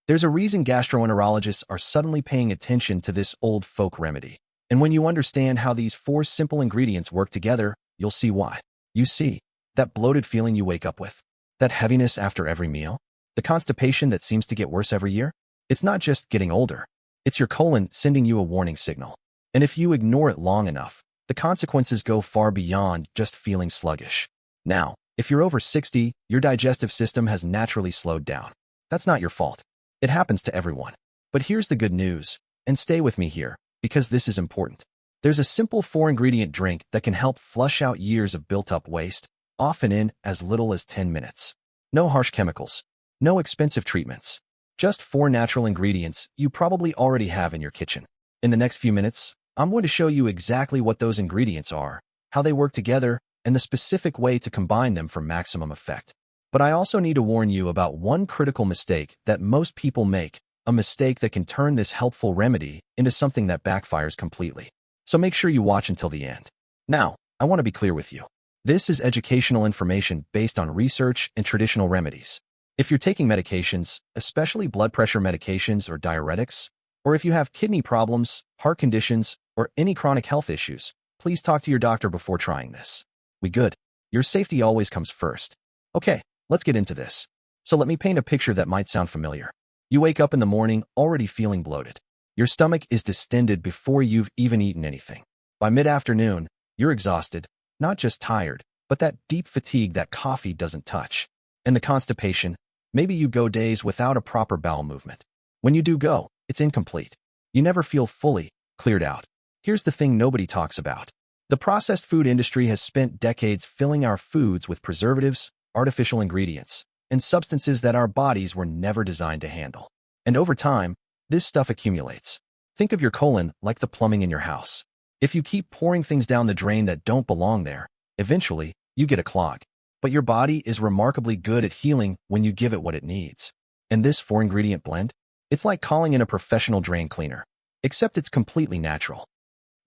There's a reason gastroenterologists are suddenly paying attention to this old folk remedy. And when you understand how these four simple ingredients work together, you'll see why. You see, that bloated feeling you wake up with, that heaviness after every meal, the constipation that seems to get worse every year, it's not just getting older. It's your colon sending you a warning signal. And if you ignore it long enough, the consequences go far beyond just feeling sluggish. Now, if you're over 60, your digestive system has naturally slowed down. That's not your fault. It happens to everyone. But here's the good news, and stay with me here, because this is important. There's a simple 4-ingredient drink that can help flush out years of built-up waste, often in as little as 10 minutes. No harsh chemicals, no expensive treatments. Just 4 natural ingredients you probably already have in your kitchen. In the next few minutes, I'm going to show you exactly what those ingredients are, how they work together, and the specific way to combine them for maximum effect. But I also need to warn you about one critical mistake that most people make, a mistake that can turn this helpful remedy into something that backfires completely. So make sure you watch until the end. Now, I want to be clear with you. This is educational information based on research and traditional remedies. If you're taking medications, especially blood pressure medications or diuretics, or if you have kidney problems, heart conditions, or any chronic health issues, please talk to your doctor before trying this. We good? Your safety always comes first. Okay, let's get into this. So let me paint a picture that might sound familiar. You wake up in the morning already feeling bloated. Your stomach is distended before you've even eaten anything. By mid-afternoon, you're exhausted, not just tired, but that deep fatigue that coffee doesn't touch. And the constipation, maybe you go days without a proper bowel movement. When you do go, it's incomplete. You never feel fully cleared out. Here's the thing nobody talks about. The processed food industry has spent decades filling our foods with preservatives, artificial ingredients, and substances that our bodies were never designed to handle. And over time, this stuff accumulates. Think of your colon like the plumbing in your house. If you keep pouring things down the drain that don't belong there, eventually, you get a clog. But your body is remarkably good at healing when you give it what it needs. And this 4-ingredient blend? It's like calling in a professional drain cleaner, except it's completely natural.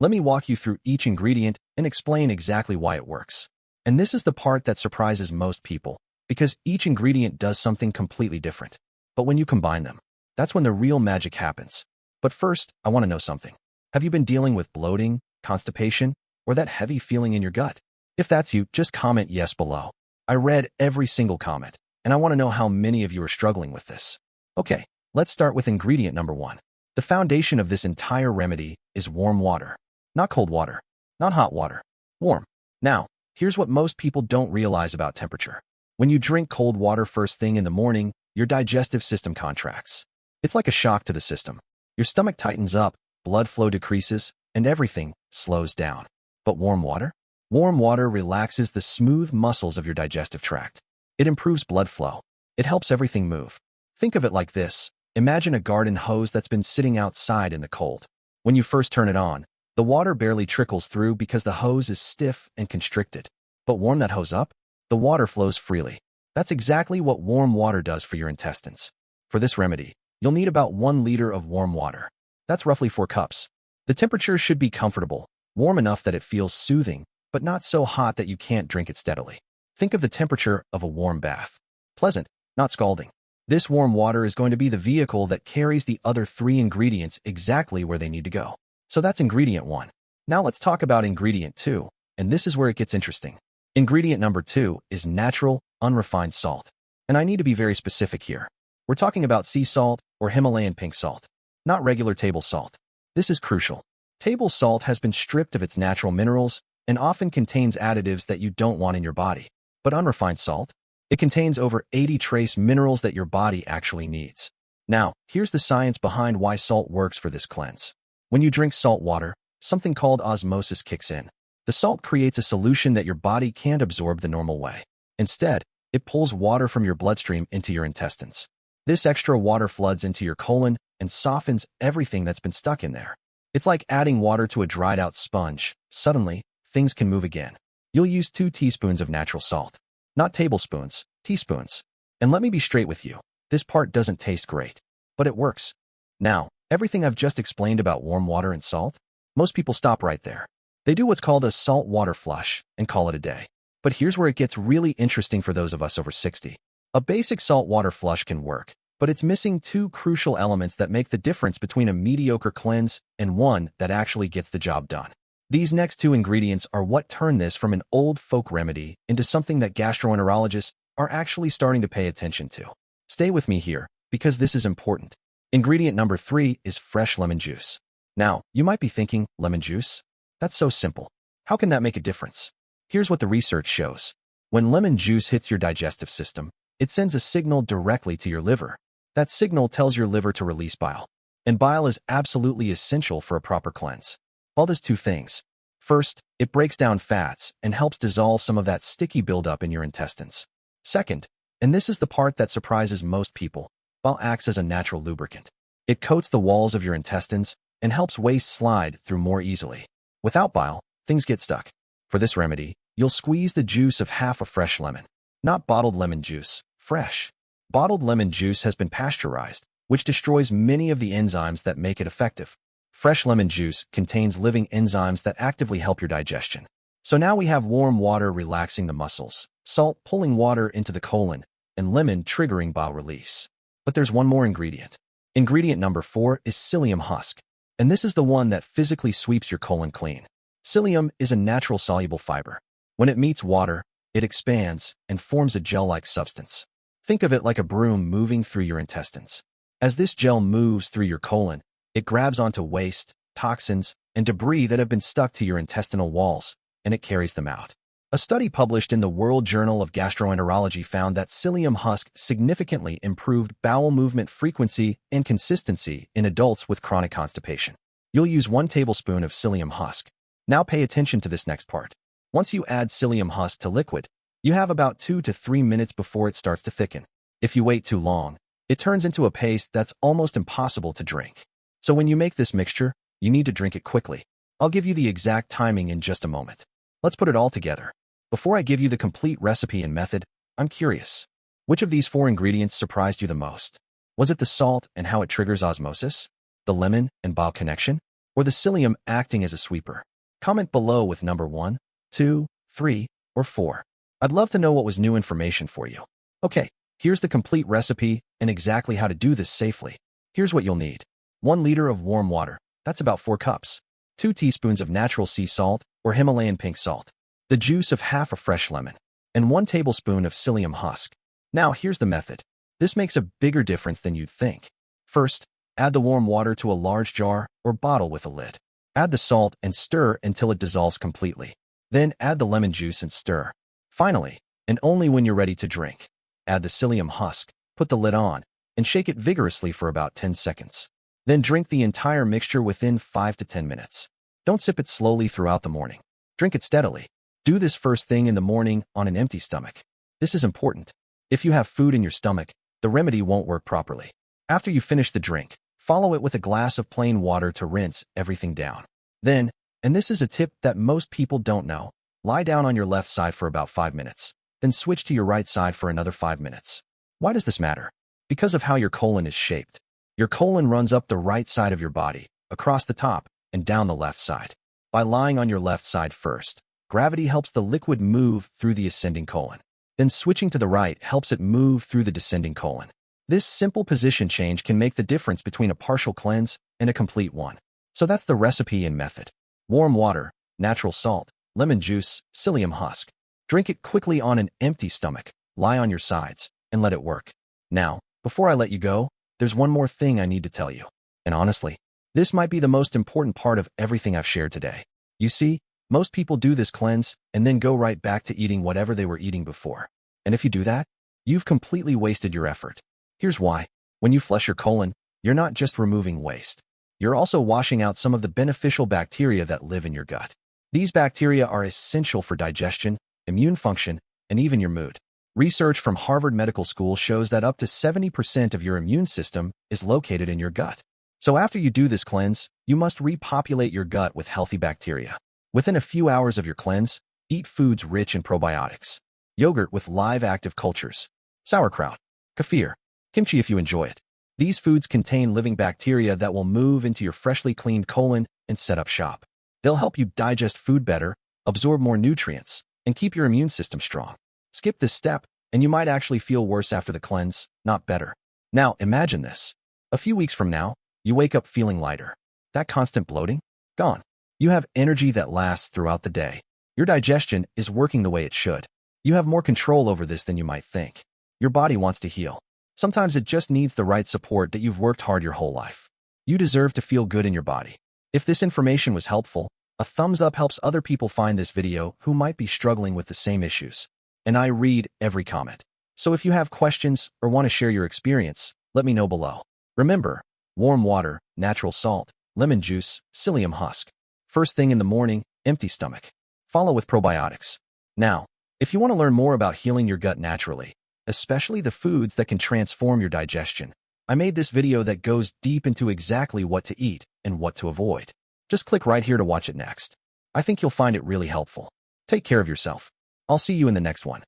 Let me walk you through each ingredient and explain exactly why it works. And this is the part that surprises most people, because each ingredient does something completely different. But when you combine them, that's when the real magic happens. But first, I want to know something. Have you been dealing with bloating, constipation, or that heavy feeling in your gut? If that's you, just comment yes below. I read every single comment, and I want to know how many of you are struggling with this. Okay, let's start with ingredient number 1. The foundation of this entire remedy is warm water. Not cold water, not hot water, warm. Now, here's what most people don't realize about temperature. When you drink cold water first thing in the morning, your digestive system contracts. It's like a shock to the system. Your stomach tightens up, blood flow decreases, and everything slows down. But warm water? Warm water relaxes the smooth muscles of your digestive tract. It improves blood flow. It helps everything move. Think of it like this. Imagine a garden hose that's been sitting outside in the cold. When you first turn it on, the water barely trickles through because the hose is stiff and constricted. But warm that hose up, the water flows freely. That's exactly what warm water does for your intestines. For this remedy, you'll need about 1 liter of warm water. That's roughly 4 cups. The temperature should be comfortable, warm enough that it feels soothing, but not so hot that you can't drink it steadily. Think of the temperature of a warm bath. Pleasant, not scalding. This warm water is going to be the vehicle that carries the other 3 ingredients exactly where they need to go. So that's ingredient 1. Now let's talk about ingredient 2, and this is where it gets interesting. Ingredient number 2 is natural, unrefined salt. And I need to be very specific here. We're talking about sea salt or Himalayan pink salt, not regular table salt. This is crucial. Table salt has been stripped of its natural minerals and often contains additives that you don't want in your body. But unrefined salt? It contains over 80 trace minerals that your body actually needs. Now, here's the science behind why salt works for this cleanse. When you drink salt water, something called osmosis kicks in. The salt creates a solution that your body can't absorb the normal way. Instead, it pulls water from your bloodstream into your intestines. This extra water floods into your colon and softens everything that's been stuck in there. It's like adding water to a dried-out sponge. Suddenly, things can move again. You'll use 2 teaspoons of natural salt. Not tablespoons, teaspoons. And let me be straight with you. This part doesn't taste great, but it works. Now, everything I've just explained about warm water and salt, most people stop right there. They do what's called a salt water flush and call it a day. But here's where it gets really interesting for those of us over 60. A basic salt water flush can work, but it's missing two crucial elements that make the difference between a mediocre cleanse and one that actually gets the job done. These next two ingredients are what turn this from an old folk remedy into something that gastroenterologists are actually starting to pay attention to. Stay with me here, because this is important. Ingredient number 3 is fresh lemon juice. Now, you might be thinking, lemon juice? That's so simple. How can that make a difference? Here's what the research shows. When lemon juice hits your digestive system, it sends a signal directly to your liver. That signal tells your liver to release bile. And bile is absolutely essential for a proper cleanse. Bile does two things. First, it breaks down fats and helps dissolve some of that sticky buildup in your intestines. Second, and this is the part that surprises most people, bile acts as a natural lubricant. It coats the walls of your intestines and helps waste slide through more easily. Without bile, things get stuck. For this remedy, you'll squeeze the juice of half a fresh lemon. Not bottled lemon juice, fresh. Bottled lemon juice has been pasteurized, which destroys many of the enzymes that make it effective. Fresh lemon juice contains living enzymes that actively help your digestion. So now we have warm water relaxing the muscles, salt pulling water into the colon, and lemon triggering bile release. But there's one more ingredient. Ingredient number 4 is psyllium husk, and this is the one that physically sweeps your colon clean. Psyllium is a natural soluble fiber. When it meets water, it expands and forms a gel-like substance. Think of it like a broom moving through your intestines. As this gel moves through your colon, it grabs onto waste, toxins, and debris that have been stuck to your intestinal walls, and it carries them out. A study published in the World Journal of Gastroenterology found that psyllium husk significantly improved bowel movement frequency and consistency in adults with chronic constipation. You'll use 1 tablespoon of psyllium husk. Now pay attention to this next part. Once you add psyllium husk to liquid, you have about 2 to 3 minutes before it starts to thicken. If you wait too long, it turns into a paste that's almost impossible to drink. So when you make this mixture, you need to drink it quickly. I'll give you the exact timing in just a moment. Let's put it all together. Before I give you the complete recipe and method, I'm curious. Which of these 4 ingredients surprised you the most? Was it the salt and how it triggers osmosis? The lemon and bile connection? Or the psyllium acting as a sweeper? Comment below with number 1, 2, 3, or 4. I'd love to know what was new information for you. Okay, here's the complete recipe and exactly how to do this safely. Here's what you'll need. 1 liter of warm water, that's about 4 cups. 2 teaspoons of natural sea salt or Himalayan pink salt. The juice of half a fresh lemon. And 1 tablespoon of psyllium husk. Now here's the method. This makes a bigger difference than you'd think. First, add the warm water to a large jar or bottle with a lid. Add the salt and stir until it dissolves completely. Then add the lemon juice and stir. Finally, and only when you're ready to drink, add the psyllium husk, put the lid on, and shake it vigorously for about 10 seconds. Then drink the entire mixture within 5 to 10 minutes. Don't sip it slowly throughout the morning. Drink it steadily. Do this first thing in the morning on an empty stomach. This is important. If you have food in your stomach, the remedy won't work properly. After you finish the drink, follow it with a glass of plain water to rinse everything down. Then, and this is a tip that most people don't know, lie down on your left side for about 5 minutes, then switch to your right side for another 5 minutes. Why does this matter? Because of how your colon is shaped. Your colon runs up the right side of your body, across the top, and down the left side. By lying on your left side first, gravity helps the liquid move through the ascending colon. Then switching to the right helps it move through the descending colon. This simple position change can make the difference between a partial cleanse and a complete one. So that's the recipe and method. Warm water, natural salt, lemon juice, psyllium husk. Drink it quickly on an empty stomach, lie on your sides, and let it work. Now, before I let you go, there's one more thing I need to tell you. And honestly, this might be the most important part of everything I've shared today. You see, most people do this cleanse and then go right back to eating whatever they were eating before. And if you do that, you've completely wasted your effort. Here's why. When you flush your colon, you're not just removing waste. You're also washing out some of the beneficial bacteria that live in your gut. These bacteria are essential for digestion, immune function, and even your mood. Research from Harvard Medical School shows that up to 70% of your immune system is located in your gut. So after you do this cleanse, you must repopulate your gut with healthy bacteria. Within a few hours of your cleanse, eat foods rich in probiotics. Yogurt with live active cultures. Sauerkraut. Kefir. Kimchi if you enjoy it. These foods contain living bacteria that will move into your freshly cleaned colon and set up shop. They'll help you digest food better, absorb more nutrients, and keep your immune system strong. Skip this step, and you might actually feel worse after the cleanse, not better. Now, imagine this. A few weeks from now, you wake up feeling lighter. That constant bloating? Gone. You have energy that lasts throughout the day. Your digestion is working the way it should. You have more control over this than you might think. Your body wants to heal. Sometimes it just needs the right support that you've worked hard your whole life. You deserve to feel good in your body. If this information was helpful, a thumbs up helps other people find this video who might be struggling with the same issues. And I read every comment. So if you have questions or want to share your experience, let me know below. Remember, warm water, natural salt, lemon juice, psyllium husk. First thing in the morning, empty stomach. Follow with probiotics. Now, if you want to learn more about healing your gut naturally, especially the foods that can transform your digestion, I made this video that goes deep into exactly what to eat and what to avoid. Just click right here to watch it next. I think you'll find it really helpful. Take care of yourself. I'll see you in the next one.